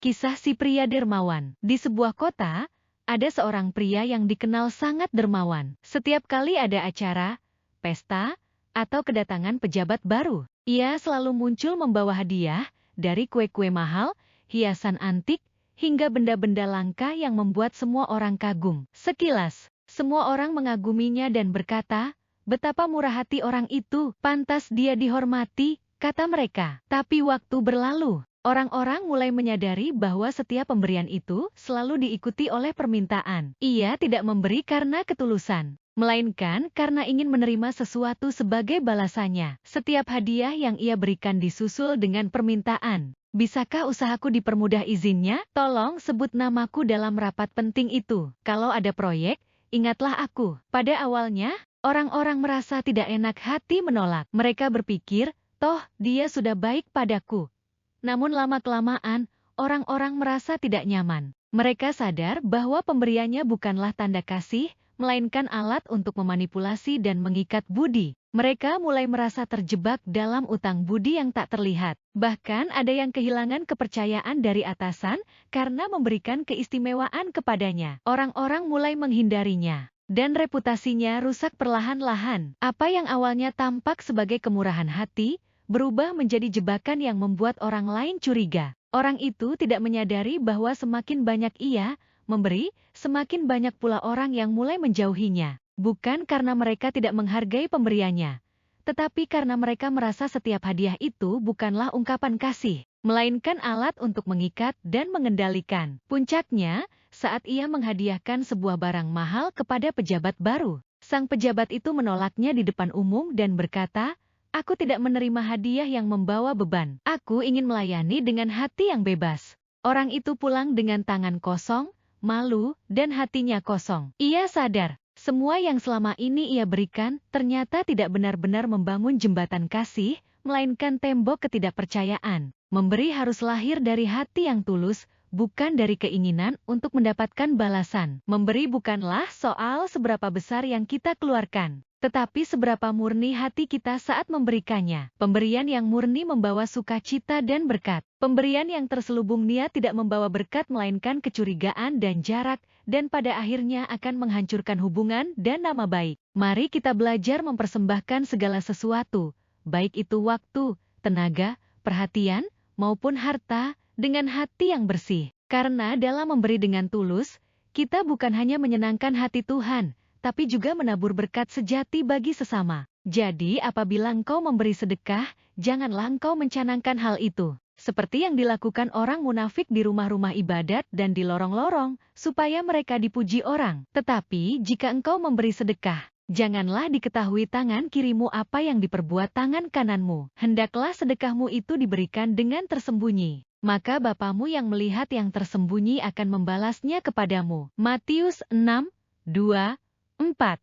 Kisah si pria dermawan. Di sebuah kota, ada seorang pria yang dikenal sangat dermawan. Setiap kali ada acara, pesta, atau kedatangan pejabat baru, ia selalu muncul membawa hadiah, dari kue-kue mahal, hiasan antik, hingga benda-benda langka yang membuat semua orang kagum. Sekilas, semua orang mengaguminya dan berkata, betapa murah hati orang itu, pantas dia dihormati, kata mereka. Tapi waktu berlalu, orang-orang mulai menyadari bahwa setiap pemberian itu selalu diikuti oleh permintaan. Ia tidak memberi karena ketulusan, melainkan karena ingin menerima sesuatu sebagai balasannya. Setiap hadiah yang ia berikan disusul dengan permintaan. Bisakah usahaku dipermudah izinnya? Tolong sebut namaku dalam rapat penting itu. Kalau ada proyek, ingatlah aku. Pada awalnya, orang-orang merasa tidak enak hati menolak. Mereka berpikir, toh dia sudah baik padaku. Namun lama-kelamaan, orang-orang merasa tidak nyaman. Mereka sadar bahwa pemberiannya bukanlah tanda kasih, melainkan alat untuk memanipulasi dan mengikat budi. Mereka mulai merasa terjebak dalam utang budi yang tak terlihat. Bahkan ada yang kehilangan kepercayaan dari atasan karena memberikan keistimewaan kepadanya. Orang-orang mulai menghindarinya, dan reputasinya rusak perlahan-lahan. Apa yang awalnya tampak sebagai kemurahan hati, berubah menjadi jebakan yang membuat orang lain curiga. Orang itu tidak menyadari bahwa semakin banyak ia memberi, semakin banyak pula orang yang mulai menjauhinya. Bukan karena mereka tidak menghargai pemberiannya, tetapi karena mereka merasa setiap hadiah itu bukanlah ungkapan kasih, melainkan alat untuk mengikat dan mengendalikan. Puncaknya, saat ia menghadiahkan sebuah barang mahal kepada pejabat baru, sang pejabat itu menolaknya di depan umum dan berkata, "Aku tidak menerima hadiah yang membawa beban. Aku ingin melayani dengan hati yang bebas." Orang itu pulang dengan tangan kosong, malu, dan hatinya kosong. Ia sadar, semua yang selama ini ia berikan ternyata tidak benar-benar membangun jembatan kasih, melainkan tembok ketidakpercayaan. Memberi harus lahir dari hati yang tulus, bukan dari keinginan untuk mendapatkan balasan. Memberi bukanlah soal seberapa besar yang kita keluarkan, tetapi seberapa murni hati kita saat memberikannya. Pemberian yang murni membawa sukacita dan berkat. Pemberian yang terselubung niat tidak membawa berkat melainkan kecurigaan dan jarak, dan pada akhirnya akan menghancurkan hubungan dan nama baik. Mari kita belajar mempersembahkan segala sesuatu, baik itu waktu, tenaga, perhatian, maupun harta, dengan hati yang bersih. Karena dalam memberi dengan tulus, kita bukan hanya menyenangkan hati Tuhan, tapi juga menabur berkat sejati bagi sesama. Jadi apabila engkau memberi sedekah, janganlah engkau mencanangkan hal itu, seperti yang dilakukan orang munafik di rumah-rumah ibadat dan di lorong-lorong, supaya mereka dipuji orang. Tetapi jika engkau memberi sedekah, janganlah diketahui tangan kirimu apa yang diperbuat tangan kananmu. Hendaklah sedekahmu itu diberikan dengan tersembunyi, maka Bapamu yang melihat yang tersembunyi akan membalasnya kepadamu. Matius 6:2-4